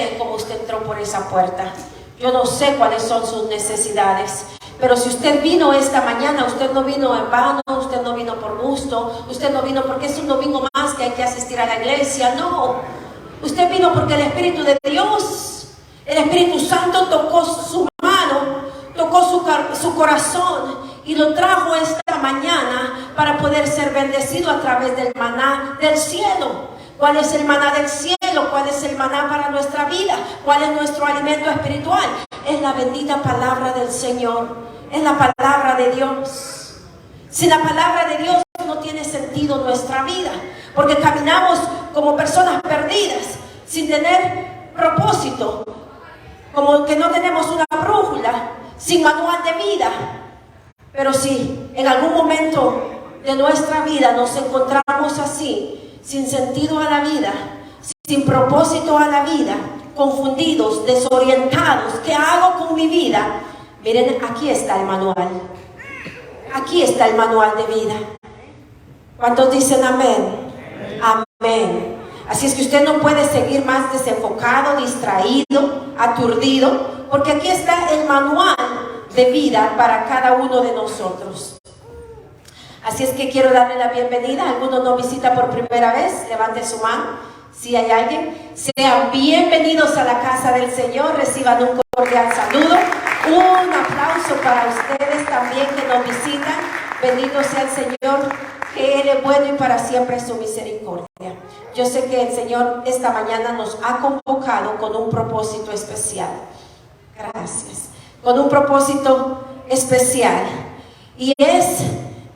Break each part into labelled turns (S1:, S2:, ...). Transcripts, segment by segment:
S1: sé cómo usted entró por esa puerta. Yo no sé cuáles son sus necesidades. Pero si usted vino esta mañana, usted no vino en vano, usted no vino por gusto, usted no vino porque es un domingo más que hay que asistir a la iglesia. No, usted vino porque el Espíritu de Dios, el Espíritu Santo tocó su mano, tocó su corazón y lo trajo esta mañana para poder ser bendecido a través del maná del cielo. ¿Cuál es el maná del cielo? ¿Cuál es el maná para nuestra vida? ¿Cuál es nuestro alimento espiritual? Es la bendita palabra del Señor, es la palabra de Dios. Sin la palabra de Dios no tiene sentido nuestra vida, porque caminamos como personas perdidas, sin tener propósito, como que no tenemos una brújula, sin manual de vida. Pero si en algún momento de nuestra vida nos encontramos así, sin sentido a la vida, sin propósito a la vida, confundidos, desorientados, ¿qué hago con mi vida? Miren, aquí está el manual. Aquí está el manual de vida. ¿Cuántos dicen amén? Amén. Así es que usted no puede seguir más desenfocado, distraído, aturdido, porque aquí está el manual de vida para cada uno de nosotros. Así es que quiero darle la bienvenida. ¿Alguno nos visita por primera vez? Levante su mano. Si hay alguien, sean bienvenidos a la casa del Señor. Reciban un cordial saludo. Un aplauso para ustedes también que nos visitan. Bendito sea el Señor, que Él es bueno y para siempre su misericordia. Yo sé que el Señor esta mañana nos ha convocado con un propósito especial. Gracias. Con un propósito especial. Y es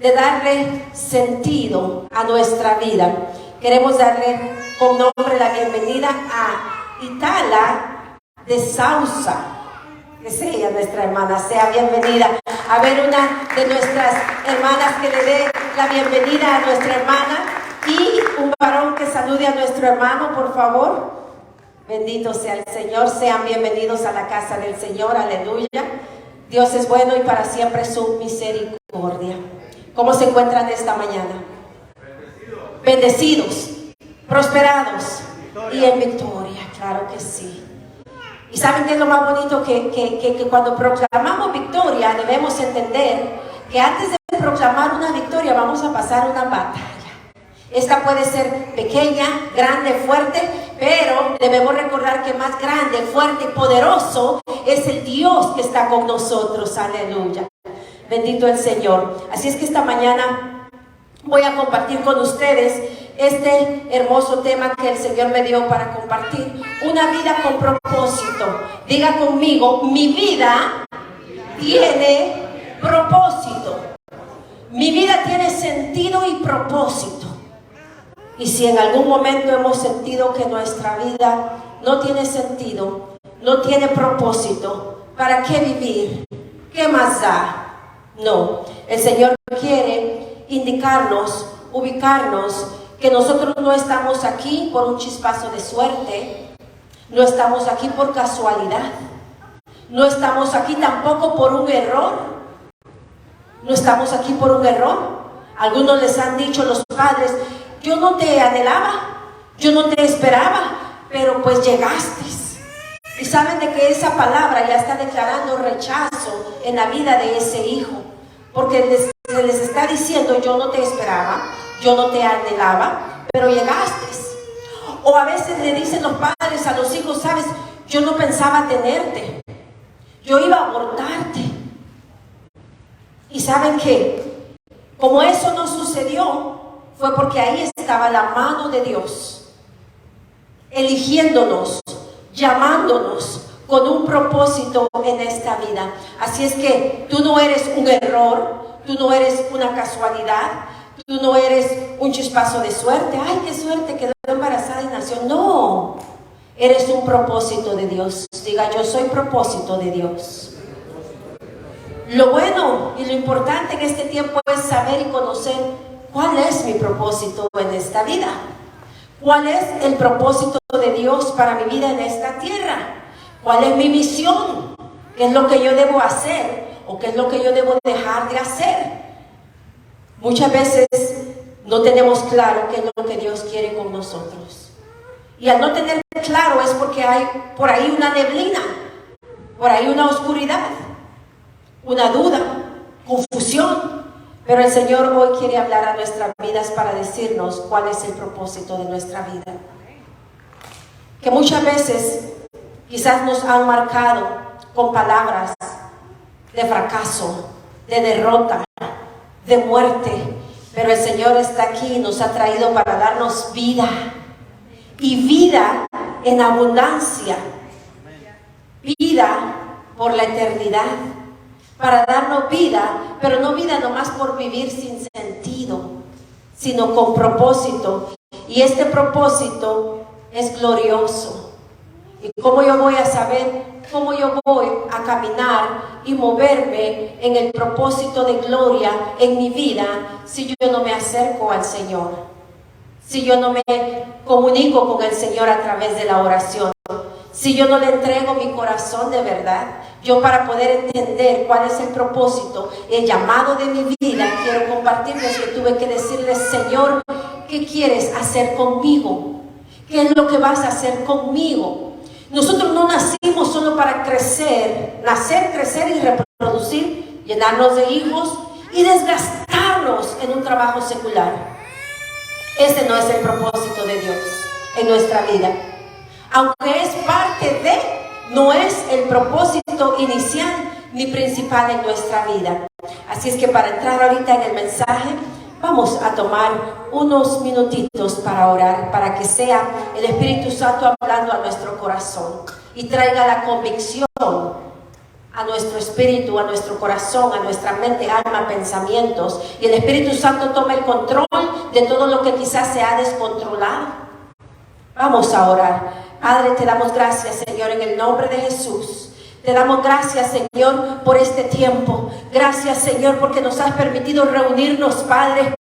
S1: de darle sentido a nuestra vida. Queremos darle con nombre la bienvenida a Itala de Sausa. Que sea nuestra hermana, sea bienvenida. A ver, una de nuestras hermanas que le dé la bienvenida a nuestra hermana. Y un varón que salude a nuestro hermano, por favor. Bendito sea el Señor. Sean bienvenidos a la casa del Señor. Aleluya. Dios es bueno y para siempre su misericordia. ¿Cómo se encuentran esta mañana? Bendecidos, prosperados y en victoria, claro que sí. Y ¿saben qué es lo más bonito? Que cuando proclamamos victoria debemos entender que antes de proclamar una victoria vamos a pasar una batalla. Esta puede ser pequeña, grande, fuerte, pero debemos recordar que más grande, fuerte y poderoso es el Dios que está con nosotros. Aleluya. Bendito el Señor. Así es que esta mañana voy a compartir con ustedes este hermoso tema que el Señor me dio para compartir. Una vida con propósito. Diga conmigo, mi vida tiene propósito. Mi vida tiene sentido y propósito. Y si en algún momento hemos sentido que nuestra vida no tiene sentido, no tiene propósito, ¿para qué vivir? ¿Qué más da? No, el Señor quiere indicarnos, ubicarnos, que nosotros no estamos aquí por un chispazo de suerte, no estamos aquí por casualidad, no estamos aquí tampoco por un error, no estamos aquí por un error. Algunos les han dicho los padres, yo no te anhelaba, yo no te esperaba, pero pues llegaste. Y saben de que esa palabra ya está declarando rechazo en la vida de ese hijo, porque les está diciendo, yo no te esperaba, yo no te anhelaba, pero llegaste. O a veces le dicen los padres a los hijos, sabes, yo no pensaba tenerte, yo iba a abortarte. Y saben que como eso no sucedió, fue porque ahí estaba la mano de Dios, eligiéndonos, llamándonos con un propósito en esta vida. Así es que tú no eres un error, tú no eres una casualidad, tú no eres un chispazo de suerte. Ay, qué suerte, quedó embarazada y nació. No, eres un propósito de Dios. Diga, yo soy propósito de Dios. Lo bueno y lo importante en este tiempo es saber y conocer cuál es mi propósito en esta vida. ¿Cuál es el propósito de Dios para mi vida en esta tierra? ¿Cuál es mi misión? ¿Qué es lo que yo debo hacer? ¿O qué es lo que yo debo dejar de hacer? Muchas veces no tenemos claro qué es lo que Dios quiere con nosotros. Y al no tener claro es porque hay por ahí una neblina, por ahí una oscuridad, una duda, confusión. Pero el Señor hoy quiere hablar a nuestras vidas para decirnos cuál es el propósito de nuestra vida. Que muchas veces quizás nos han marcado con palabras de fracaso, de derrota, de muerte. Pero el Señor está aquí y nos ha traído para darnos vida. Y vida en abundancia. Vida por la eternidad. Para darnos vida, pero no vida nomás por vivir sin sentido, sino con propósito. Y este propósito es glorioso. ¿Y cómo yo voy a saber cómo yo voy a caminar y moverme en el propósito de gloria en mi vida si yo no me acerco al Señor? Si yo no me comunico con el Señor a través de la oración. Si yo no le entrego mi corazón de verdad, yo para poder entender cuál es el propósito, el llamado de mi vida, quiero compartirles que tuve que decirle: Señor, ¿qué quieres hacer conmigo? ¿Qué es lo que vas a hacer conmigo? Nosotros no nacimos solo para crecer, nacer, crecer y reproducir, llenarnos de hijos y desgastarnos en un trabajo secular. Ese no es el propósito de Dios en nuestra vida. Aunque es parte de, no es el propósito inicial ni principal en nuestra vida. Así es que para entrar ahorita en el mensaje, vamos a tomar unos minutitos para orar, para que sea el Espíritu Santo hablando a nuestro corazón y traiga la convicción a nuestro espíritu, a nuestro corazón, a nuestra mente, alma, pensamientos. Y el Espíritu Santo tome el control de todo lo que quizás se ha descontrolado. Vamos a orar. Padre, te damos gracias, Señor, en el nombre de Jesús. Te damos gracias, Señor, por este tiempo. Gracias, Señor, porque nos has permitido reunirnos, Padre,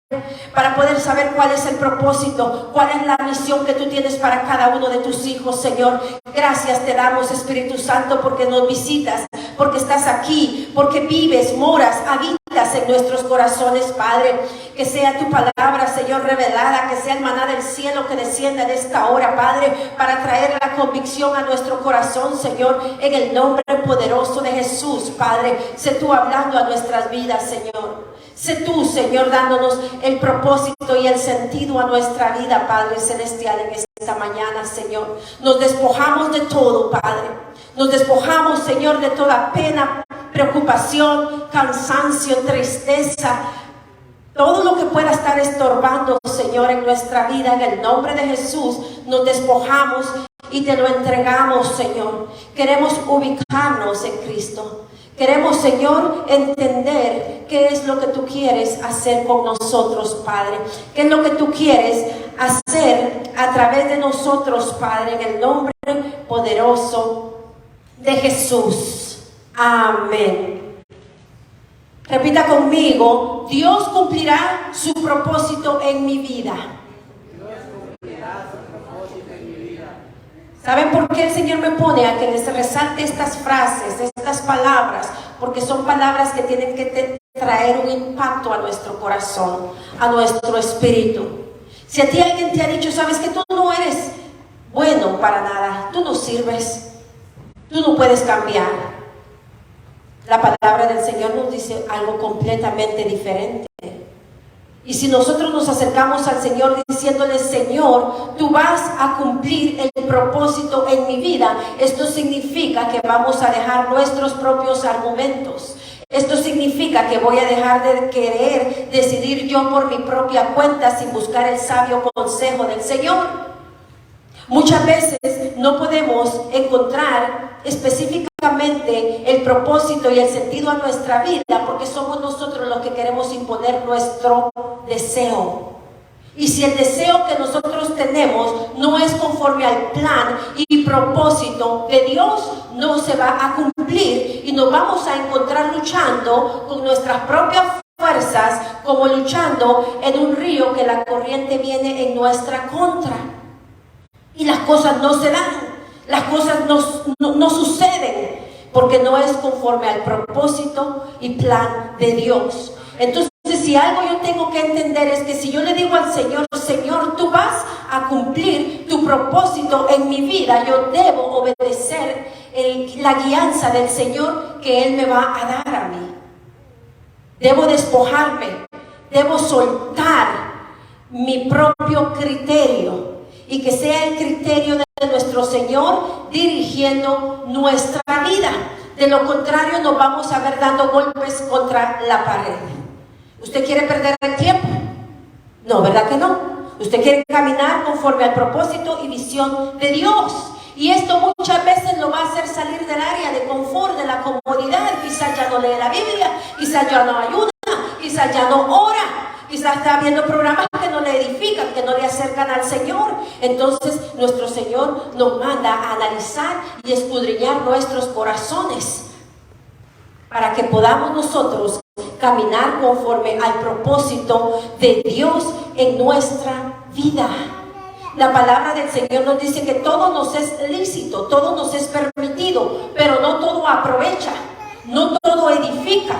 S1: para poder saber cuál es el propósito, cuál es la misión que tú tienes para cada uno de tus hijos, Señor. Gracias te damos, Espíritu Santo, porque nos visitas, porque estás aquí, porque vives, moras, habitas en nuestros corazones, Padre. Que sea tu palabra, Señor, revelada, que sea el maná del cielo que descienda en esta hora, Padre, para traer la convicción a nuestro corazón, Señor, en el nombre poderoso de Jesús, Padre. Sé tú hablando a nuestras vidas, Señor. Sé tú, Señor, dándonos el propósito y el sentido a nuestra vida, Padre Celestial, en esta mañana, Señor. Nos despojamos de todo, Padre. Nos despojamos, Señor, de toda pena, preocupación, cansancio, tristeza, todo lo que pueda estar estorbando, Señor, en nuestra vida. En el nombre de Jesús nos despojamos y te lo entregamos, Señor. Queremos ubicarnos en Cristo. Queremos, Señor, entender qué es lo que tú quieres hacer con nosotros, Padre. Qué es lo que tú quieres hacer a través de nosotros, Padre, en el nombre poderoso de Jesús. Amén. Repita conmigo: Dios cumplirá su propósito en mi vida. ¿Saben por qué el Señor me pone a que les resalte estas frases, estas palabras? Porque son palabras que tienen que traer un impacto a nuestro corazón, a nuestro espíritu. Si a ti alguien te ha dicho: sabes que tú no eres bueno para nada, tú no sirves, tú no puedes cambiar. La palabra del Señor nos dice algo completamente diferente. Y si nosotros nos acercamos al Señor diciéndole: Señor, tú vas a cumplir el propósito en mi vida, esto significa que vamos a dejar nuestros propios argumentos. Esto significa que voy a dejar de querer decidir yo por mi propia cuenta sin buscar el sabio consejo del Señor. Muchas veces no podemos encontrar específicamente el propósito y el sentido a nuestra vida porque somos nosotros los que queremos imponer nuestro deseo. Y si el deseo que nosotros tenemos no es conforme al plan y propósito de Dios, no se va a cumplir y nos vamos a encontrar luchando con nuestras propias fuerzas, como luchando en un río que la corriente viene en nuestra contra. Y las cosas no se dan, las cosas no suceden, porque no es conforme al propósito y plan de Dios. Entonces Entonces, si algo yo tengo que entender es que si yo le digo al Señor, Señor, tú vas a cumplir tu propósito en mi vida, yo debo obedecer la guianza del Señor que Él me va a dar a mí. Debo despojarme, debo soltar mi propio criterio y que sea el criterio de nuestro Señor dirigiendo nuestra vida. De lo contrario, nos vamos a ver dando golpes contra la pared. ¿Usted quiere perder el tiempo? No, ¿verdad que no? Usted quiere caminar conforme al propósito y visión de Dios. Y esto muchas veces lo va a hacer salir del área de confort, de la comodidad. Quizás ya no lee la Biblia, quizás ya no ayuda, quizás ya no ora, quizás está viendo programas que no le edifican, que no le acercan al Señor. Entonces nuestro Señor nos manda a analizar y escudriñar nuestros corazones para que podamos nosotros caminar conforme al propósito de Dios en nuestra vida. La palabra del Señor nos dice que todo nos es lícito, todo nos es permitido, pero no todo aprovecha, no todo edifica.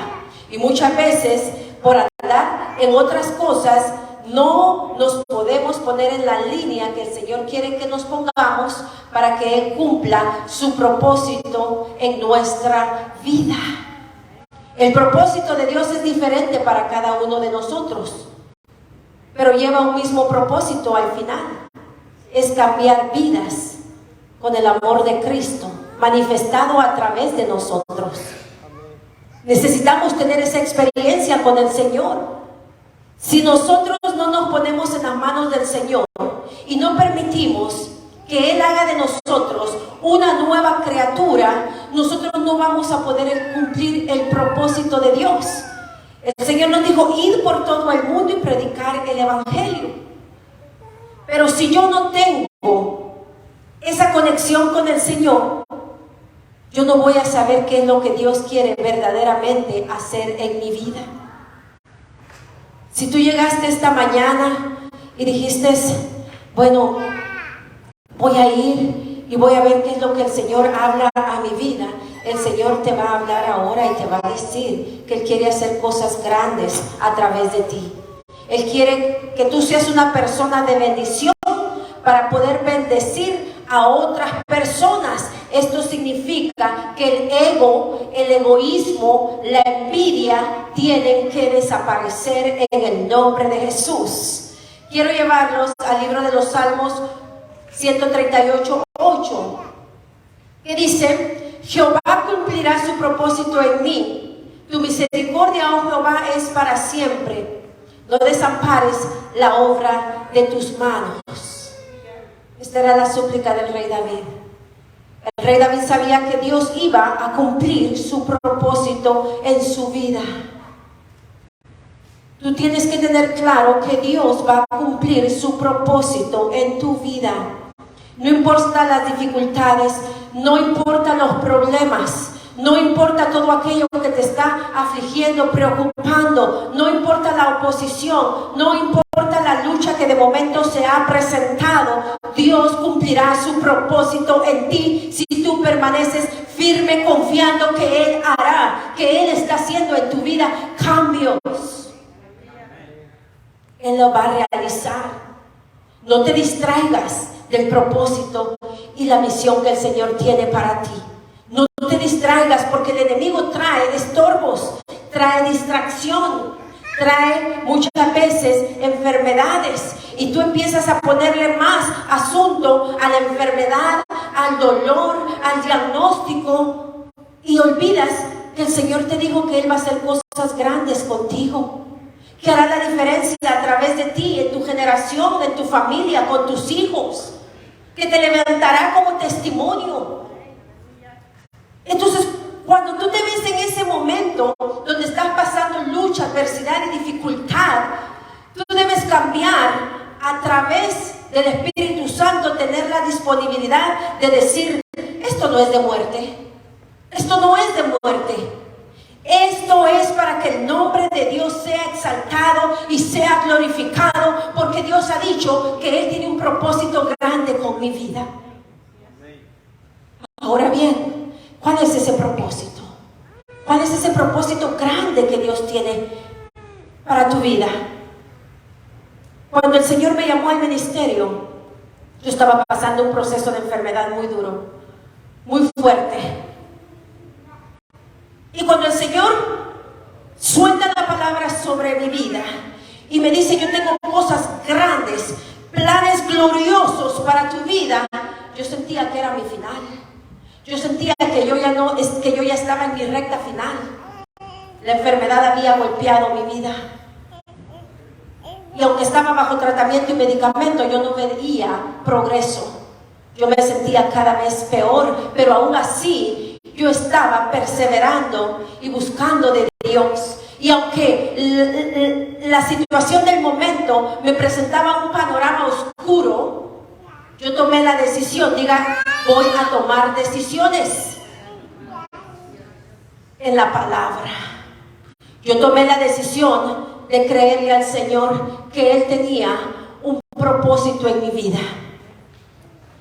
S1: Y muchas veces, por andar en otras cosas, no nos podemos poner en la línea que el Señor quiere que nos pongamos para que Él cumpla su propósito en nuestra vida. El propósito de Dios es diferente para cada uno de nosotros, pero lleva un mismo propósito al final. Es cambiar vidas con el amor de Cristo manifestado a través de nosotros. Necesitamos tener esa experiencia con el Señor. Si nosotros no nos ponemos en las manos del Señor y no permitimos que Él haga de nosotros una nueva criatura, nosotros no vamos a poder cumplir el propósito de Dios. El Señor nos dijo, id por todo el mundo y predicar el Evangelio. Pero si yo no tengo esa conexión con el Señor, yo no voy a saber qué es lo que Dios quiere verdaderamente hacer en mi vida. Si tú llegaste esta mañana y dijiste, bueno, voy a ir y voy a ver qué es lo que el Señor habla a mi vida, el Señor te va a hablar ahora y te va a decir que Él quiere hacer cosas grandes a través de ti. Él quiere que tú seas una persona de bendición para poder bendecir a otras personas. Esto significa que el ego, el egoísmo, la envidia tienen que desaparecer en el nombre de Jesús. Quiero llevarlos al libro de los Salmos 138:8, que dice: Jehová cumplirá su propósito en mí, tu misericordia, oh Jehová, es para siempre. No desampares la obra de tus manos. Esta era la súplica del rey David. El rey David sabía que Dios iba a cumplir su propósito en su vida. Tú tienes que tener claro que Dios va a cumplir su propósito en tu vida. No importa las dificultades, no importa los problemas, no importa todo aquello que te está afligiendo, preocupando, no importa la oposición, no importa la lucha que de momento se ha presentado, Dios cumplirá su propósito en ti si tú permaneces firme confiando que Él hará, que Él está haciendo en tu vida cambios. Él lo va a realizar. No te distraigas del propósito y la misión que el Señor tiene para ti. No te distraigas, porque el enemigo trae estorbos, trae distracción, trae muchas veces enfermedades, y tú empiezas a ponerle más asunto a la enfermedad, al dolor, al diagnóstico, y olvidas que el Señor te dijo que Él va a hacer cosas grandes contigo, que hará la diferencia a través de ti, en tu generación, en tu familia, con tus hijos, que te levantará como testimonio. Entonces, cuando tú te ves en ese momento donde estás pasando lucha, adversidad y dificultad, tú debes cambiar a través del Espíritu Santo, tener la disponibilidad de decir: esto no es de muerte, esto no es de muerte, esto es para que el nombre de Dios sea exaltado y sea glorificado, porque Dios ha dicho que Él tiene un propósito grande con mi vida. Ahora bien, ¿cuál es ese propósito? ¿Cuál es ese propósito grande que Dios tiene para tu vida. Cuando el Señor me llamó al ministerio, yo estaba pasando un proceso de enfermedad muy duro, muy fuerte. Y cuando el Señor suelta la palabra sobre mi vida y me dice: yo tengo cosas grandes, planes gloriosos para tu vida, yo sentía que era mi final. Yo sentía que yo ya estaba en mi recta final. La enfermedad había golpeado mi vida. Y aunque estaba bajo tratamiento y medicamento, yo no veía progreso. Yo me sentía cada vez peor, pero aún así yo estaba perseverando y buscando de Dios. Y aunque la situación del momento me presentaba un panorama oscuro, yo tomé la decisión. Diga: voy a tomar decisiones en la palabra. Yo tomé la decisión de creerle al Señor que Él tenía un propósito en mi vida.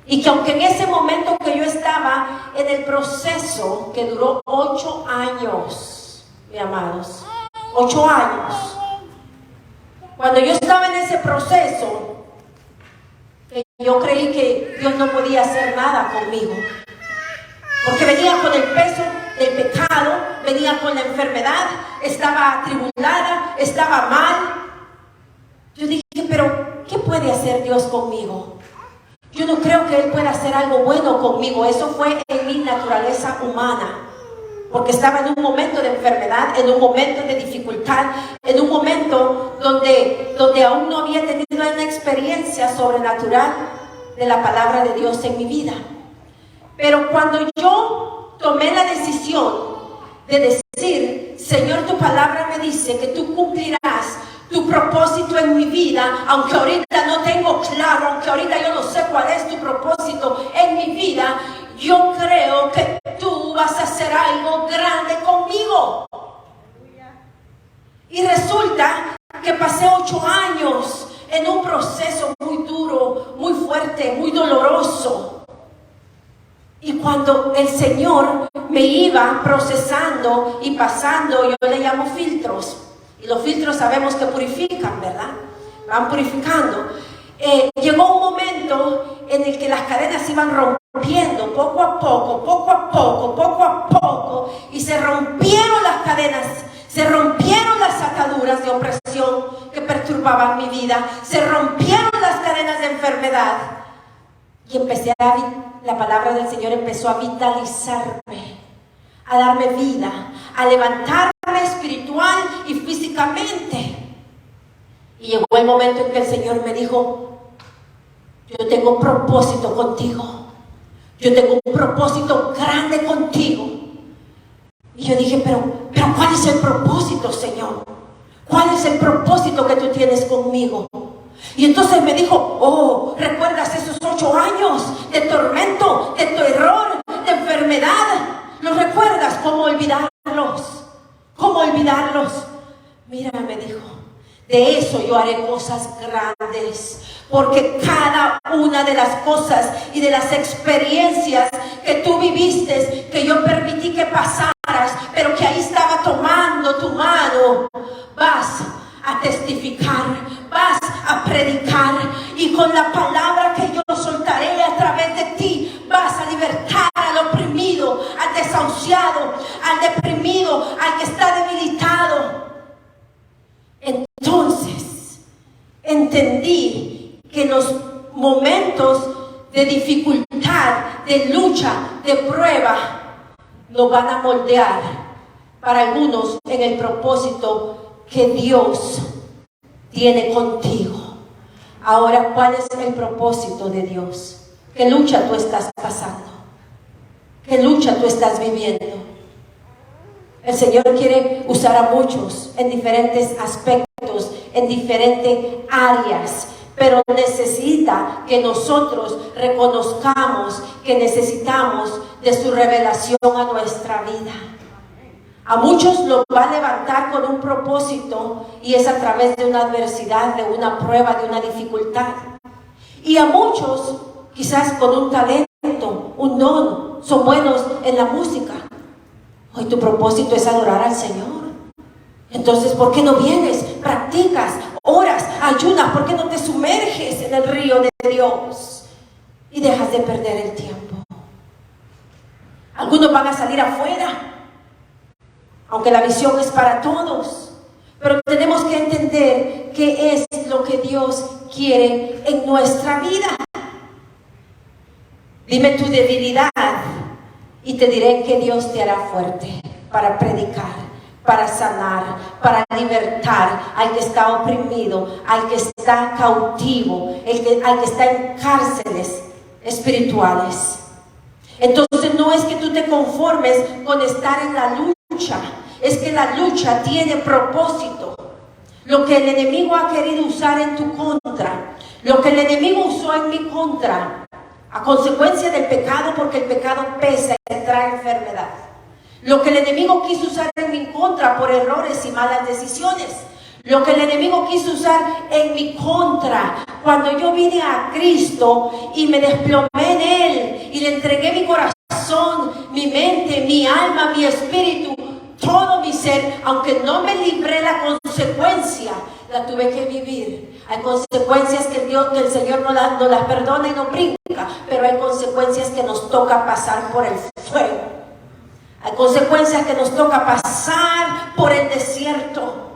S1: Y que aunque en ese momento que yo estaba en el proceso que duró 8 años, mis amados, 8 años, cuando yo estaba en ese proceso, yo creí que Dios no podía hacer nada conmigo, porque venía con el peso del pecado, venía con la enfermedad, estaba atribulada, estaba mal. Yo dije: pero ¿qué puede hacer Dios conmigo? Yo no creo que Él pueda hacer algo bueno conmigo. Eso fue en mi naturaleza humana, porque estaba en un momento de enfermedad, en un momento de dificultad, en un momento donde aún no había tenido una experiencia sobrenatural de la palabra de Dios en mi vida. Pero cuando yo tomé la decisión de decir: Señor, tu palabra me dice que tú cumplirás tu propósito en mi vida, aunque ahorita no tengo claro, aunque ahorita yo no sé cuál es tu propósito en mi vida, yo creo que tú vas a hacer algo grande conmigo. Y resulta que pasé 8 años en un proceso muy duro, muy fuerte, muy doloroso. Y cuando el Señor me iba procesando y pasando, yo le llamo filtros. Y los filtros sabemos que purifican, ¿verdad? Van purificando. Llegó un momento en el que las cadenas iban rompiendo poco a poco, y se rompieron las cadenas, se rompieron las ataduras de opresión que perturbaban mi vida, se rompieron las cadenas de enfermedad. Y la palabra del Señor empezó a vitalizarme, a darme vida, a levantarme espiritual y físicamente. Y llegó el momento en que el Señor me dijo: yo tengo un propósito contigo, yo tengo un propósito grande contigo. Y yo dije: pero ¿cuál es el propósito, Señor? ¿Cuál es el propósito que tú tienes conmigo? Y entonces me dijo: oh, ¿recuerdas esos 8 años de tormento, de terror, de enfermedad? ¿Los recuerdas? ¿Cómo olvidarlos? ¿Cómo olvidarlos? Mira, me dijo, de eso yo haré cosas grandes, porque cada una de las cosas y de las experiencias que tú viviste, que yo permití que pasaras, pero que ahí estaba tomando tu mano, vas a testificar, vas a predicar, y con la palabra que yo soltaré a través de ti, vas a libertar al oprimido, al desahuciado, al deprimido, al que está debilitado. Entonces entendí que los momentos de dificultad, de lucha, de prueba, nos van a moldear para algunos en el propósito que Dios tiene contigo. Ahora, ¿cuál es el propósito de Dios? ¿Qué lucha tú estás pasando? ¿Qué lucha tú estás viviendo? El Señor quiere usar a muchos en diferentes aspectos, en diferentes áreas, pero necesita que nosotros reconozcamos que necesitamos de su revelación a nuestra vida. A muchos los va a levantar con un propósito, y es a través de una adversidad, de una prueba, de una dificultad. Y a muchos quizás con un talento, un don, son buenos en la música. Hoy tu propósito es adorar al Señor. Entonces, ¿por qué no vienes? practicas, oras, ayunas? ¿Por qué no te sumerges en el río de Dios y dejas de perder el tiempo? Algunos van a salir afuera, aunque la visión es para todos, pero tenemos que entender qué es lo que Dios quiere en nuestra vida. Dime tu debilidad y te diré que Dios te hará fuerte para predicar, para sanar, para libertar al que está oprimido, al que está cautivo, al que está en cárceles espirituales. Entonces no es que tú te conformes con estar en la lucha, es que la lucha tiene propósito. Lo que el enemigo ha querido usar en tu contra, lo que el enemigo usó en mi contra, a consecuencia del pecado, porque el pecado pesa y trae enfermedad. Lo que el enemigo quiso usar en mi contra por errores y malas decisiones. Lo que el enemigo quiso usar en mi contra cuando yo vine a Cristo y me desplomé en Él y le entregué mi corazón, mi mente, mi alma, mi espíritu, todo mi ser, aunque no me libré la consecuencia, la tuve que vivir. Hay consecuencias que el Señor no las perdona y no brinca, pero hay consecuencias que nos toca pasar por el fuego. Hay consecuencias que nos toca pasar por el desierto.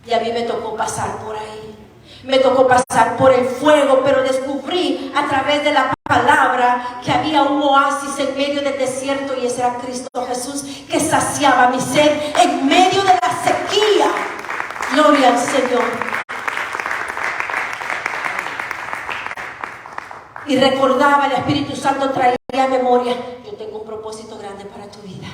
S1: Y a mí me tocó pasar por ahí. Me tocó pasar por el fuego, pero descubrí a través de la palabra que había un oasis en medio del desierto, y ese era Cristo Jesús, que saciaba mi sed en medio de la sequía. Gloria al Señor. Y recordaba, el Espíritu Santo traía a memoria: yo tengo un propósito grande para tu vida.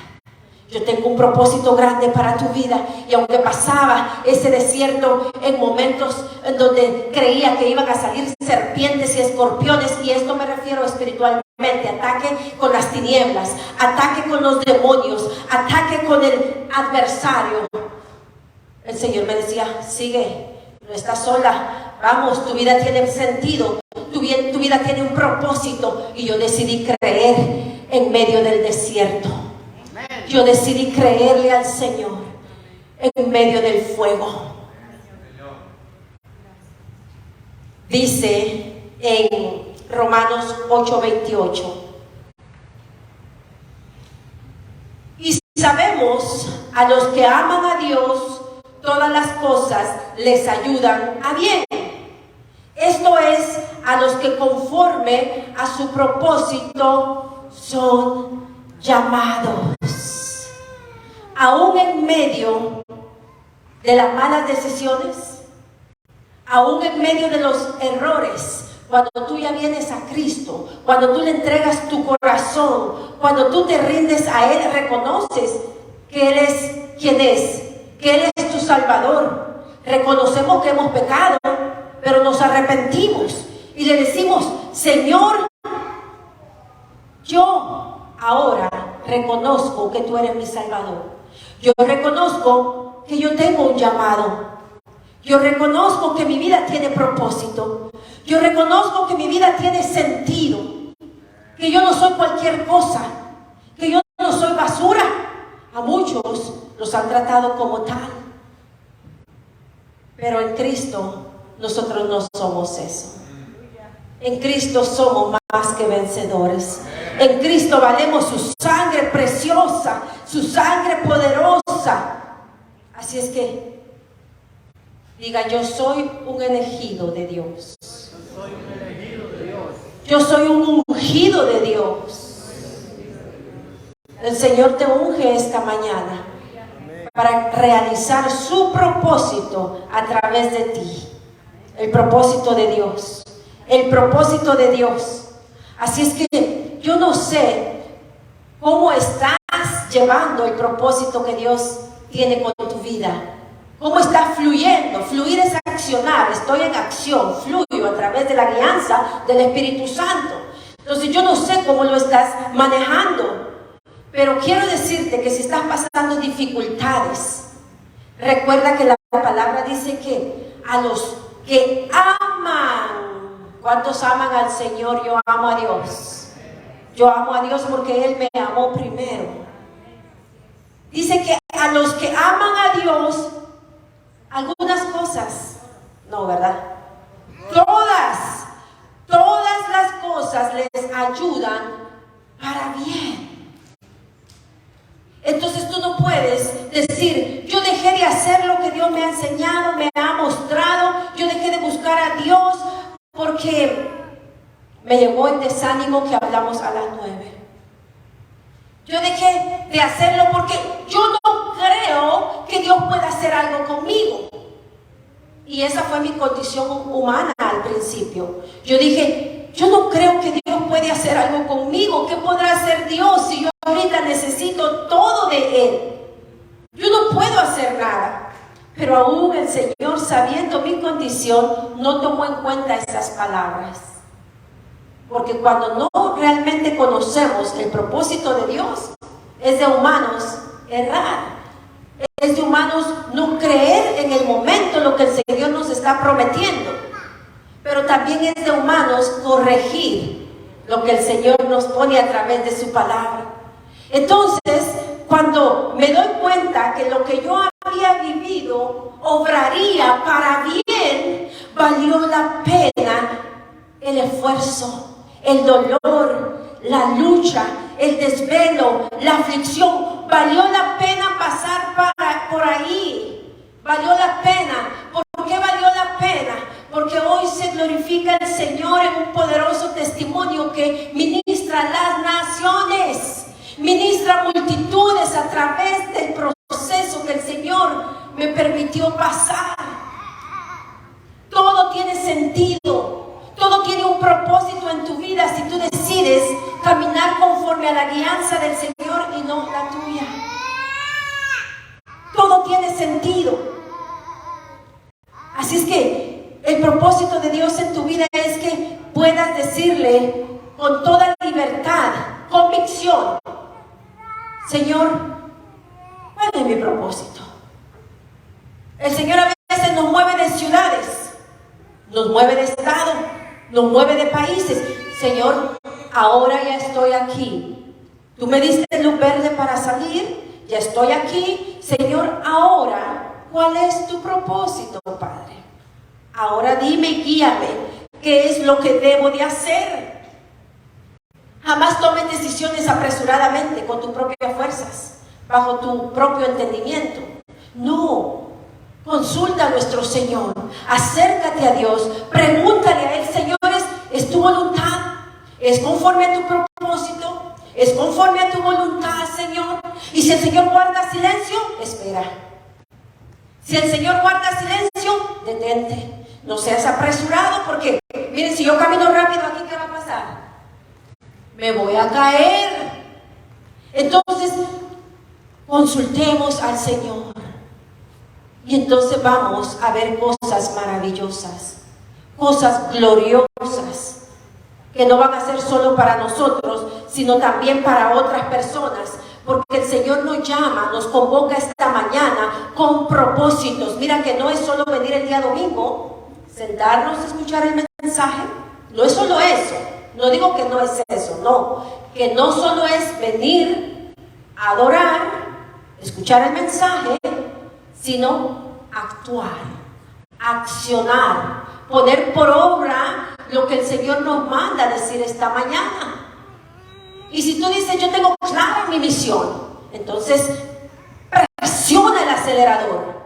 S1: Yo tengo un propósito grande para tu vida. Y aunque pasaba ese desierto en momentos en donde creía que iban a salir serpientes y escorpiones, y esto me refiero espiritualmente, ataque con las tinieblas, ataque con los demonios, ataque con el adversario, el Señor me decía: sigue, no estás sola, vamos, tu vida tiene sentido, tu vida tiene un propósito. Y yo decidí creer en medio del desierto. Yo decidí creerle al Señor en medio del fuego. Dice en Romanos 8:28: y sabemos a los que aman a Dios, todas las cosas les ayudan a bien. Esto es, a los que conforme a su propósito son llamados. Aún en medio de las malas decisiones, aún en medio de los errores, cuando tú ya vienes a Cristo, cuando tú le entregas tu corazón, cuando tú te rindes a Él, reconoces que Él es quien es, que Él es tu Salvador. Reconocemos que hemos pecado, pero nos arrepentimos y le decimos: Señor, yo ahora reconozco que tú eres mi Salvador. Yo reconozco que yo tengo un llamado. Yo reconozco que mi vida tiene propósito. Yo reconozco que mi vida tiene sentido. Que yo no soy cualquier cosa. Que yo no soy basura. A muchos los han tratado como tal. Pero en Cristo nosotros no somos eso. En Cristo somos más que vencedores. En Cristo valemos su sangre preciosa, su sangre poderosa. Así es que diga: yo soy un elegido de Dios. Yo soy un ungido de Dios. El Señor te unge esta mañana para realizar su propósito a través de ti. El propósito de Dios. El propósito de Dios. Así es que yo no sé cómo estás llevando el propósito que Dios tiene con tu vida. ¿Cómo estás fluyendo? Fluir es accionar. Estoy en acción, fluyo a través de la guianza del Espíritu Santo. Entonces yo no sé cómo lo estás manejando, pero quiero decirte que si estás pasando dificultades, recuerda que la palabra dice que a los que aman, ¿cuántos aman al Señor? Yo amo a Dios. Yo amo a Dios porque Él me amó primero. Dice que a los que aman a Dios, Algunas cosas, no, ¿verdad? Todas las cosas les ayudan para bien. Entonces tú no puedes decir, yo dejé de hacer lo que Dios me ha enseñado, me ha mostrado, yo dejé de buscar a Dios porque me llegó el desánimo que hablamos a las 9. Yo dejé de hacerlo porque yo no creo que Dios pueda hacer algo conmigo. Y esa fue mi condición humana al principio. Yo dije, yo no creo que Dios puede hacer algo conmigo. ¿Qué podrá hacer Dios si yo ahorita necesito todo de Él? Yo no puedo hacer nada. Pero aún el Señor, sabiendo mi condición, no tomó en cuenta esas palabras. Porque cuando no realmente conocemos el propósito de Dios, es de humanos errar. Es de humanos no creer en el momento lo que el Señor nos está prometiendo. Pero también es de humanos corregir lo que el Señor nos pone a través de su palabra. Entonces, cuando me doy cuenta que lo que yo había vivido obraría para bien, valió la pena el esfuerzo, el dolor, la lucha, el desvelo, la aflicción. Valió la pena pasar por ahí. Valió la pena. ¿Por qué valió la pena? Porque hoy se glorifica el Señor en un poderoso testimonio que ministra las naciones, ministra multitudes a través del proceso que el Señor me permitió pasar. Todo tiene sentido, todo tiene un propósito en tu vida si tú decides caminar conforme a la guianza del Señor y no la tuya. Todo tiene sentido. Así es que el propósito de Dios en tu vida es que puedas decirle con toda libertad, convicción: Señor, ¿cuál es mi propósito? El Señor a veces nos mueve de ciudades, nos mueve de estado, nos mueve de países. Señor, ahora ya estoy aquí. Tú me diste luz verde para salir, ya estoy aquí. Señor, ahora, ¿cuál es tu propósito, Padre? Ahora dime y guíame, ¿qué es lo que debo de hacer? Jamás tomes decisiones apresuradamente con tus propias fuerzas, bajo tu propio entendimiento. No, consulta a nuestro Señor, acércate a Dios, pregúntale a Él: Señor, ¿es tu voluntad? ¿Es conforme a tu propósito? ¿Es conforme a tu voluntad, Señor? Y si el Señor guarda silencio, espera. Si el Señor guarda silencio, detente. No seas apresurado, porque miren, si yo camino rápido aquí, ¿qué va a pasar? Me voy a caer. Entonces, consultemos al Señor. Y entonces vamos a ver cosas maravillosas, cosas gloriosas, que no van a ser solo para nosotros, sino también para otras personas. Porque el Señor nos llama, nos convoca esta mañana con propósitos. Mira que no es solo venir el día domingo, sentarnos a escuchar el mensaje. No es solo eso. No digo que no es eso, no. Que no solo es venir a adorar, escuchar el mensaje, sino actuar, accionar, poner por obra lo que el Señor nos manda decir esta mañana. Y si tú dices: yo tengo clara mi misión, entonces presiona el acelerador.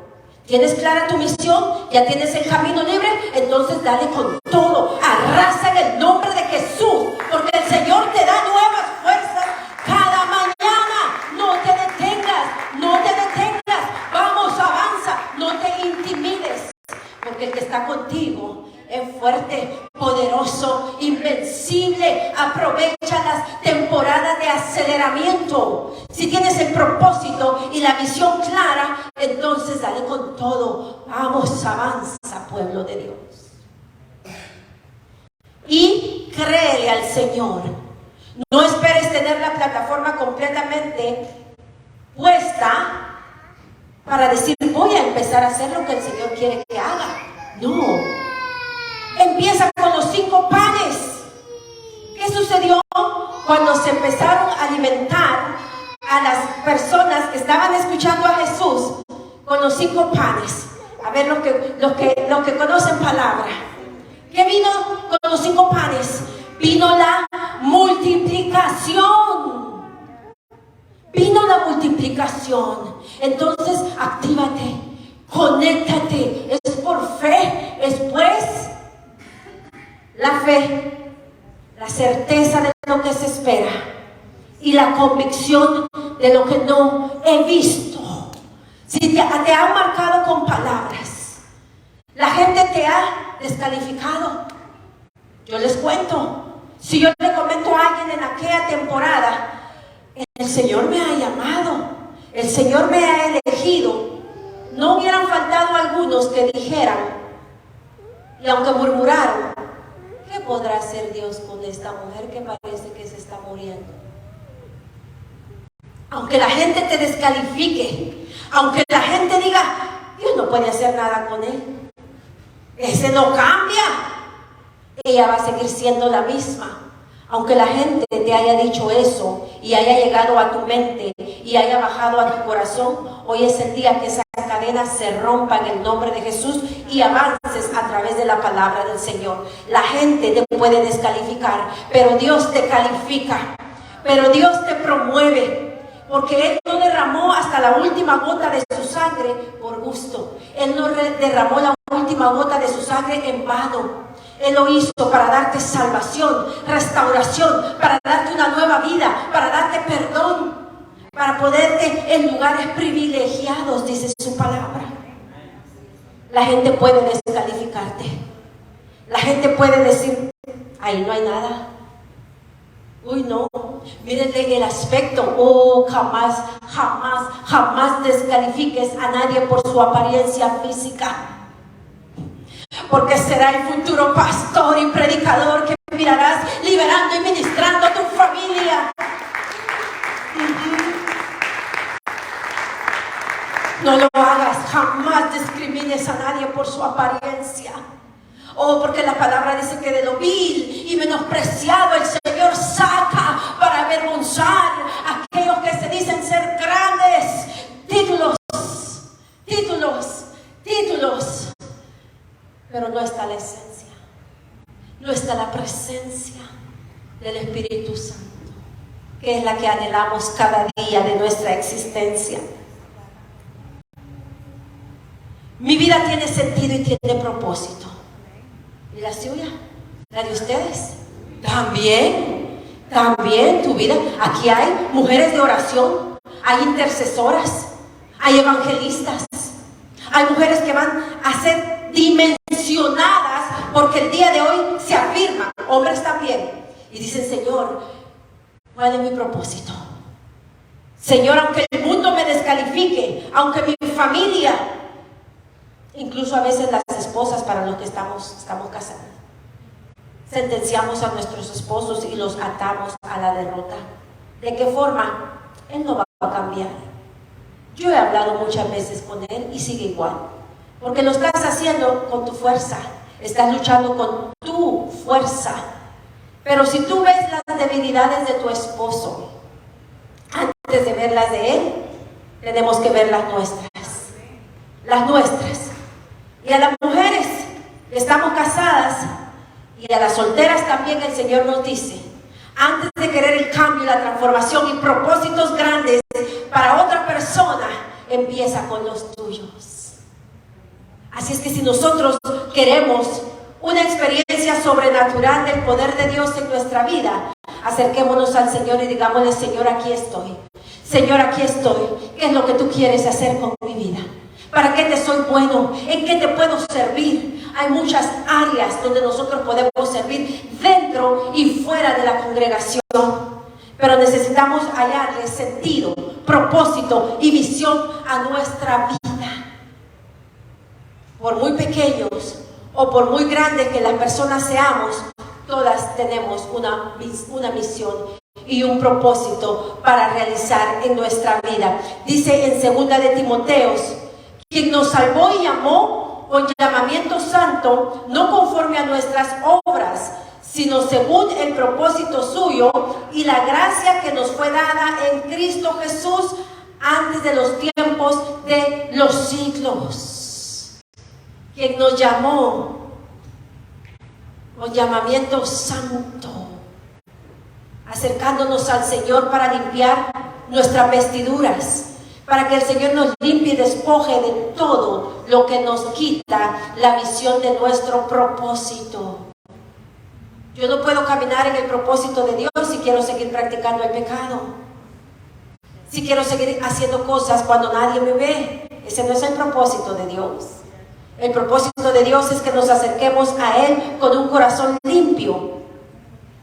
S1: ¿Tienes clara tu misión? ¿Ya tienes el camino libre? Entonces dale con todo, arrasa en el nombre de Jesús, porque el Señor te da nuevas fuerzas cada mañana. No te detengas, no te detengas. Vamos, avanza, no te intimides, porque el que está contigo es fuerte, poderoso, invencible. Aprovecha las temporadas de aceleramiento. Si tienes el propósito y la visión clara, entonces dale con todo. Vamos, avanza, pueblo de Dios. Y créele al Señor. No esperes tener la plataforma completamente puesta para decir: voy a empezar a hacer lo que el Señor quiere que haga. No. Empieza con los 5 panes. ¿Qué sucedió cuando se empezaron a alimentar a las personas que estaban escuchando a Jesús con los 5 panes? A ver los que conocen palabra. ¿Qué vino con los 5 panes? Vino la multiplicación. Vino la multiplicación. Entonces, actívate, conéctate. Es por fe, es pues la fe, la certeza de lo que se espera y la convicción de lo que no he visto. Si te han marcado con palabras, la gente te ha descalificado. Yo les cuento, si yo le comento a alguien en aquella temporada, el Señor me ha llamado, el Señor me ha elegido, no hubieran faltado algunos que dijeran, y aunque murmuraron, ¿qué podrá hacer Dios con esta mujer que parece que se está muriendo? Aunque la gente te descalifique, aunque la gente diga, Dios no puede hacer nada con él, ese no cambia, ella va a seguir siendo la misma. Aunque la gente te haya dicho eso y haya llegado a tu mente y haya bajado a tu corazón, hoy es el día que esas cadenas se rompan en el nombre de Jesús y avances a través de la palabra del Señor. La gente te puede descalificar, pero Dios te califica, pero Dios te promueve, porque Él no derramó hasta la última gota de su sangre por gusto. Él no derramó la última gota de su sangre en vano. Él lo hizo para darte salvación, restauración, para darte una nueva vida, para darte perdón, para ponerte en lugares privilegiados, dice su palabra. La gente puede descalificarte. La gente puede decir, ahí no hay nada. Uy, no, mírenle el aspecto. Oh, jamás descalifiques a nadie por su apariencia física. Porque será el futuro pastor y predicador que mirarás liberando y ministrando a tu familia. No lo hagas, jamás discrimines a nadie por su apariencia. Oh, porque la palabra dice que de lo vil y menospreciado el Señor saca para avergonzar a aquellos que se dicen ser grandes. Títulos. Pero no está la esencia, no está la presencia del Espíritu Santo, que es la que anhelamos cada día de nuestra existencia. Mi vida tiene sentido y tiene propósito. ¿Y la suya? ¿La de ustedes? También tu vida. Aquí hay mujeres de oración, hay intercesoras, hay evangelistas, hay mujeres que van a ser dimensionadas, porque el día de hoy se afirman, hombres también, y dicen, Señor, ¿cuál es mi propósito? Señor, aunque el mundo me descalifique, aunque mi familia, incluso a veces las esposas para los que estamos casados, sentenciamos a nuestros esposos y los atamos a la derrota. ¿De qué forma? Él no va a cambiar. Yo he hablado muchas veces con él y sigue igual. Porque lo estás haciendo con tu fuerza. Estás luchando con tu fuerza. Pero si tú ves las debilidades de tu esposo, antes de ver las de él, tenemos que ver las nuestras. Las nuestras. Y a las mujeres que estamos casadas y a las solteras también el Señor nos dice, antes de querer el cambio, la transformación y propósitos grandes para otra persona, empieza con los tuyos. Así es que si nosotros queremos una experiencia sobrenatural del poder de Dios en nuestra vida, acerquémonos al Señor y digámosle, Señor, aquí estoy. Señor, aquí estoy. ¿Qué es lo que tú quieres hacer con mi vida? ¿Para qué te soy bueno? ¿En qué te puedo servir? Hay muchas áreas donde nosotros podemos servir dentro y fuera de la congregación. Pero necesitamos hallarle sentido, propósito y visión a nuestra vida. Por muy pequeños o por muy grandes que las personas seamos, todas tenemos una misión y un propósito para realizar en nuestra vida. Dice en 2 de Timoteos, quien nos salvó y llamó con llamamiento santo, no conforme a nuestras obras, sino según el propósito suyo y la gracia que nos fue dada en Cristo Jesús antes de los tiempos de los siglos. quien nos llamó con llamamiento santo, acercándonos al Señor para limpiar nuestras vestiduras, para que el Señor nos limpie y despoje de todo lo que nos quita la visión de nuestro propósito. Yo no puedo caminar en el propósito de Dios si quiero seguir practicando el pecado, si quiero seguir haciendo cosas cuando nadie me ve. Ese no es el propósito de Dios. El propósito de Dios es que nos acerquemos a Él con un corazón limpio,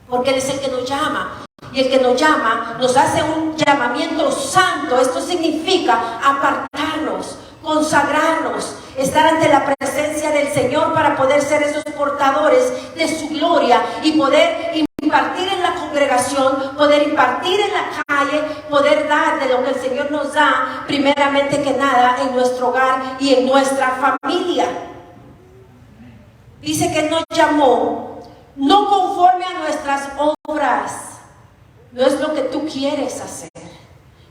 S1: porque Él es el que nos llama. Y el que nos llama nos hace un llamamiento santo. Esto significa apartarnos, consagrarnos, estar ante la presencia del Señor para poder ser esos portadores de su gloria y poder impartir en la congregación, poder impartir en la calle, poder dar de lo que el Señor nos da, primeramente que nada, en nuestro hogar y en nuestra familia. Dice que Él nos llamó no conforme a nuestras obras. No es lo que tú quieres hacer,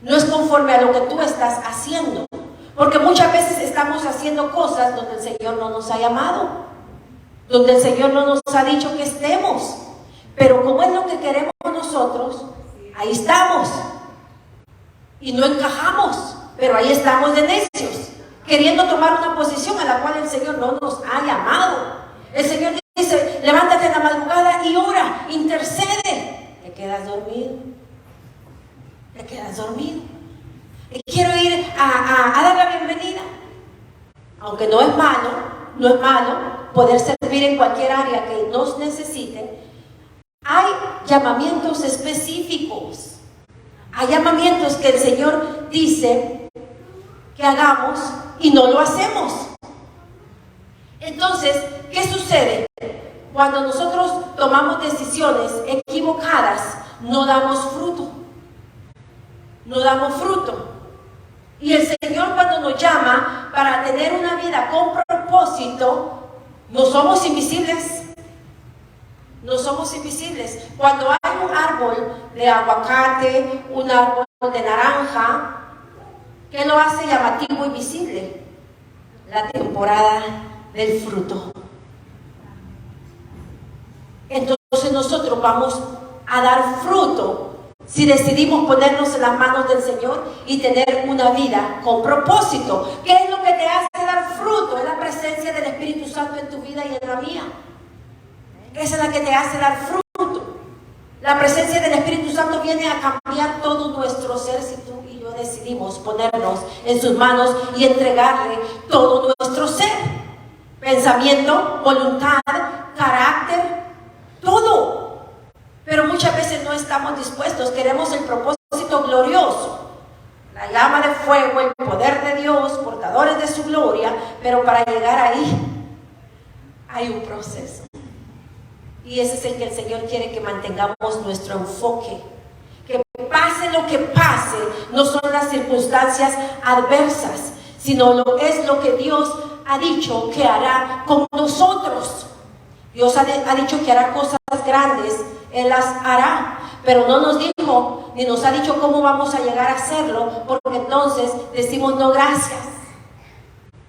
S1: no es conforme a lo que tú estás haciendo, porque muchas veces estamos haciendo cosas donde el Señor no nos ha llamado, donde el Señor no nos ha dicho que estemos, pero como es lo que queremos nosotros, ahí estamos y no encajamos, pero ahí estamos de necios, queriendo tomar una posición a la cual el Señor no nos ha llamado. El Señor dice: levántate en la madrugada y ora, intercede. Te quedas dormido. Te quedas dormido. Y quiero ir a dar la bienvenida. Aunque no es malo poder servir en cualquier área que nos necesiten. Hay llamamientos específicos. Hay llamamientos que el Señor dice que hagamos y no lo hacemos. Entonces, ¿qué sucede? Cuando nosotros tomamos decisiones equivocadas, no damos fruto. No damos fruto. Y el Señor, cuando nos llama para tener una vida con propósito, no somos invisibles. No somos invisibles. Cuando hay un árbol de aguacate, un árbol de naranja, ¿qué lo hace llamativo y visible? La temporada del fruto. Entonces nosotros vamos a dar fruto si decidimos ponernos en las manos del Señor y tener una vida con propósito. ¿Qué es lo que te hace dar fruto? Es la presencia del Espíritu Santo en tu vida y en la mía. Esa es la que te hace dar fruto. La presencia del Espíritu Santo viene a cambiar todo nuestro ser si tú y yo decidimos ponernos en sus manos y entregarle todo nuestro ser. Pensamiento, voluntad, carácter, todo. Pero muchas veces no estamos dispuestos. Queremos el propósito glorioso, la llama de fuego, el poder de Dios, portadores de su gloria. Pero para llegar ahí hay un proceso. Y ese es el que el Señor quiere que mantengamos nuestro enfoque. Que pase lo que pase, no son las circunstancias adversas, sino es lo que Dios ha dicho que hará con nosotros. Dios ha dicho que hará cosas grandes, Él las hará, pero no nos dijo, ni nos ha dicho cómo vamos a llegar a hacerlo, porque entonces decimos no gracias,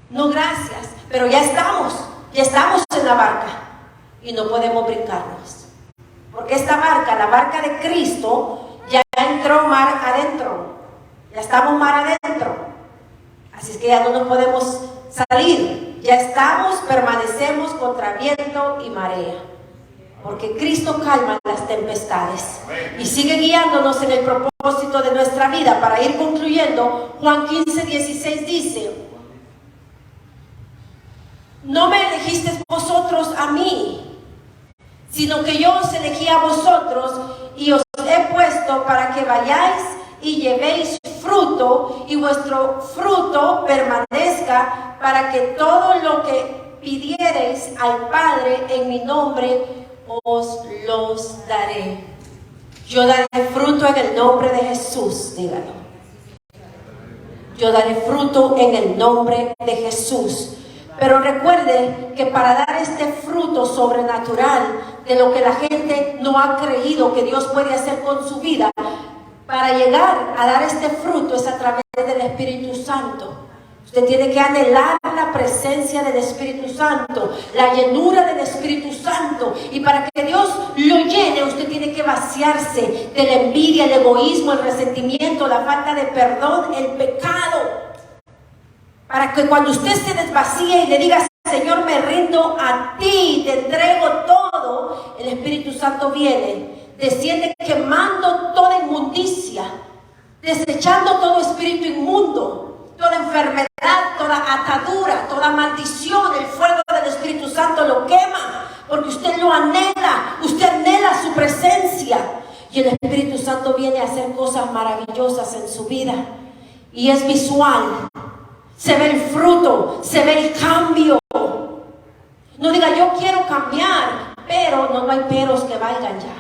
S1: no gracias, pero ya estamos en la barca y no podemos brincarnos, porque esta barca, la barca de Cristo, ya entró mar adentro, ya estamos mar adentro, así es que ya no nos podemos salir. Ya estamos, permanecemos contra viento y marea, porque Cristo calma las tempestades y sigue guiándonos en el propósito de nuestra vida. Para ir concluyendo, Juan 15:16 dice: no me elegisteis vosotros a mí, sino que yo os elegí a vosotros y os he puesto para que vayáis y llevéis fruto, y vuestro fruto permanezca, para que todo lo que pidiereis al Padre en mi nombre os los daré. Yo daré fruto en el nombre de Jesús, dígalo. Yo daré fruto en el nombre de Jesús. Pero recuerden que para dar este fruto sobrenatural de lo que la gente no ha creído que Dios puede hacer con su vida, para llegar a dar este fruto es a través del Espíritu Santo. Usted tiene que anhelar la presencia del Espíritu Santo, la llenura del Espíritu Santo. Y para que Dios lo llene, usted tiene que vaciarse de la envidia, el egoísmo, el resentimiento, la falta de perdón, el pecado. Para que cuando usted se desvacíe y le diga: Señor, me rindo a ti, te entrego todo, el Espíritu Santo viene, desciende quemando toda inmundicia, desechando todo espíritu inmundo, toda enfermedad, toda atadura, toda maldición. El fuego del Espíritu Santo lo quema, porque usted lo anhela, usted anhela su presencia. Y el Espíritu Santo viene a hacer cosas maravillosas en su vida. Y es visual, se ve el fruto, se ve el cambio. No diga: yo quiero cambiar, pero no hay peros que valgan ya.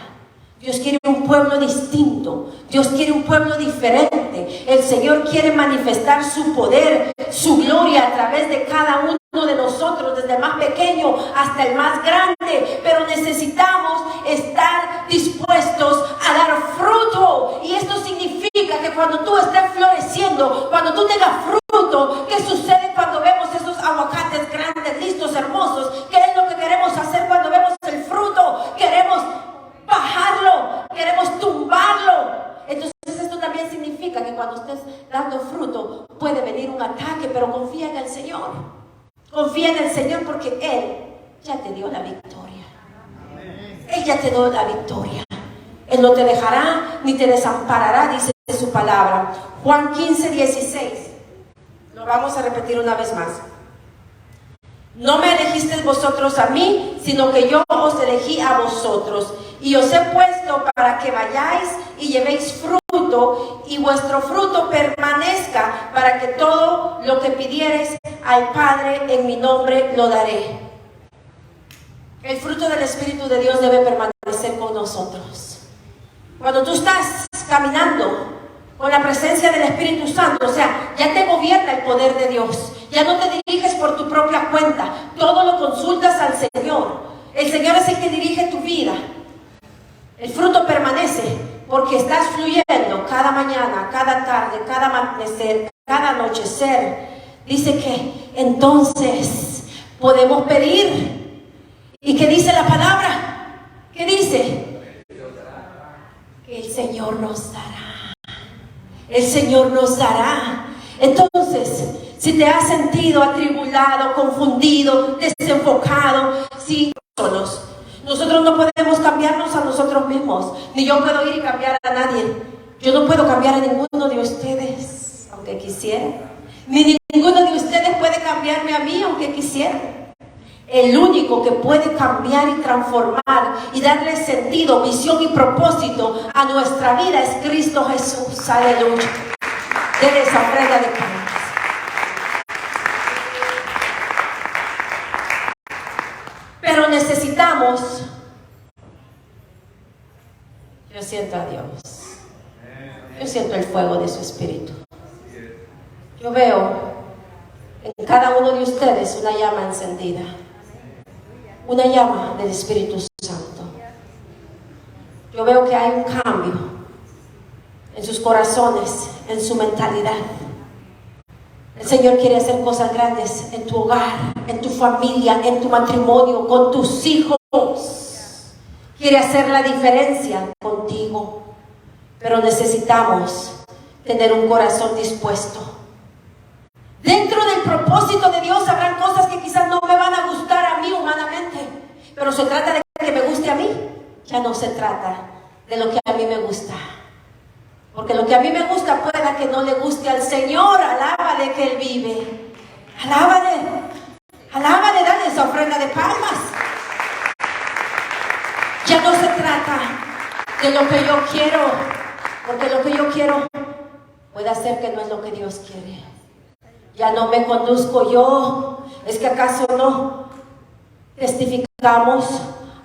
S1: Dios quiere un pueblo distinto. Dios quiere un pueblo diferente. El Señor quiere manifestar su poder, su gloria a través de cada uno de nosotros, desde el más pequeño hasta el más grande. Pero necesitamos estar dispuestos a dar fruto. Y esto significa que cuando tú estés floreciendo, cuando tú tengas fruto, ¿qué sucede cuando vemos esos aguacates grandes, listos, hermosos? ¿Qué es lo que queremos hacer cuando vemos el fruto? Queremos bajarlo, queremos tumbarlo. Entonces esto también significa que cuando estés dando fruto puede venir un ataque, pero confía en el Señor. Confía en el Señor, porque Él ya te dio la victoria. Él ya te dio la victoria. Él no te dejará ni te desamparará, dice su palabra. Juan 15:16. Lo vamos a repetir una vez más. No me elegisteis vosotros a mí, sino que yo os elegí a vosotros. Y os he puesto para que vayáis y llevéis fruto, y vuestro fruto permanezca, para que todo lo que pidiereis al Padre en mi nombre lo daré. El fruto del Espíritu de Dios debe permanecer con nosotros. Cuando tú estás caminando con la presencia del Espíritu Santo, o sea, ya te gobierna el poder de Dios. Ya no te diriges por tu propia cuenta. Todo lo consultas al Señor. El Señor es el que dirige tu vida. El fruto permanece porque estás fluyendo cada mañana, cada tarde, cada amanecer, cada anochecer. Dice que entonces podemos pedir. ¿Y qué dice la palabra? ¿Qué dice? Que el Señor nos dará. El Señor nos dará. Entonces, si te has sentido atribulado, confundido, desenfocado, sí, solos. Nosotros no podemos cambiarnos a nosotros mismos, ni yo puedo ir y cambiar a nadie. Yo no puedo cambiar a ninguno de ustedes, aunque quisiera. Ni ninguno de ustedes puede cambiarme a mí, aunque quisiera. El único que puede cambiar y transformar y darle sentido, visión y propósito a nuestra vida es Cristo Jesús. Aleluya. Dele esa ofrenda de palmas. Pero necesitamos, yo siento a Dios, yo siento el fuego de su Espíritu. Yo veo en cada uno de ustedes una llama encendida, una llama del Espíritu Santo. Yo veo que hay un cambio en sus corazones, en su mentalidad. El Señor quiere hacer cosas grandes en tu hogar, en tu familia, en tu matrimonio, con tus hijos. Quiere hacer la diferencia contigo. Pero necesitamos tener un corazón dispuesto. Dentro del propósito de Dios habrán cosas que quizás no me van a gustar a mí humanamente, pero se trata de que me guste a mí. Ya no se trata de lo que a mí me gusta. Porque lo que a mí me gusta pueda que no le guste al Señor. Alábale que Él vive. Alábale. Alábale, dale esa ofrenda de palmas. Ya no se trata de lo que yo quiero. Porque lo que yo quiero puede ser que no es lo que Dios quiere. Ya no me conduzco yo. Es que acaso no testificamos,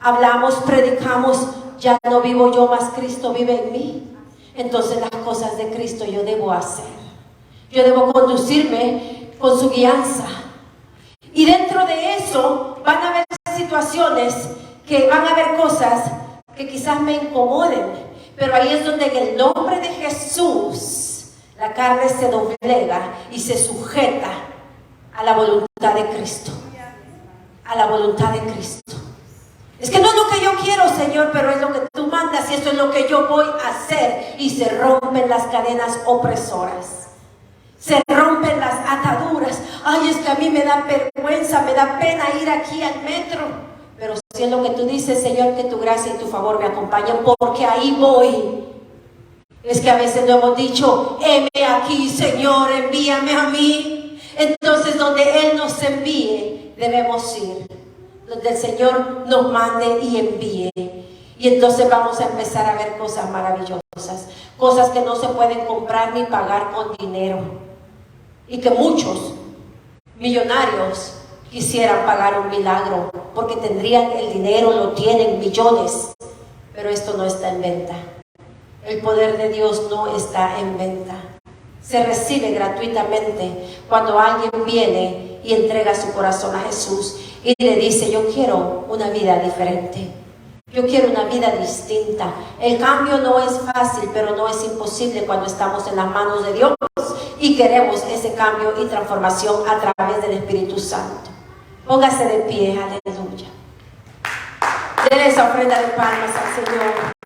S1: hablamos, predicamos. Ya no vivo yo, más Cristo vive en mí. Entonces las cosas de Cristo yo debo hacer. Yo debo conducirme con su guianza. Y dentro de eso van a haber situaciones que van a haber cosas que quizás me incomoden. Pero ahí es donde en el nombre de Jesús la carne se doblega y se sujeta a la voluntad de Cristo. A la voluntad de Cristo. Es que no es lo que yo quiero, Señor, pero es lo que tú mandas y esto es lo que yo voy a hacer. Y se rompen las cadenas opresoras. Se rompen las ataduras. Ay, es que a mí me da vergüenza, me da pena ir aquí al metro. Pero si es lo que tú dices, Señor, que tu gracia y tu favor me acompañen, porque ahí voy. Es que a veces lo hemos dicho, heme aquí, Señor, envíame a mí. Entonces, donde Él nos envíe, debemos ir. Donde el Señor nos mande y envíe. Y entonces vamos a empezar a ver cosas maravillosas. Cosas que no se pueden comprar ni pagar con dinero. Y que muchos millonarios quisieran pagar un milagro. Porque tendrían el dinero, lo tienen, millones. Pero esto no está en venta. El poder de Dios no está en venta. Se recibe gratuitamente cuando alguien viene y entrega su corazón a Jesús y le dice, yo quiero una vida diferente. Yo quiero una vida distinta. El cambio no es fácil, pero no es imposible cuando estamos en las manos de Dios y queremos ese cambio y transformación a través del Espíritu Santo. Póngase de pie, aleluya. Denle esa ofrenda de palmas al Señor.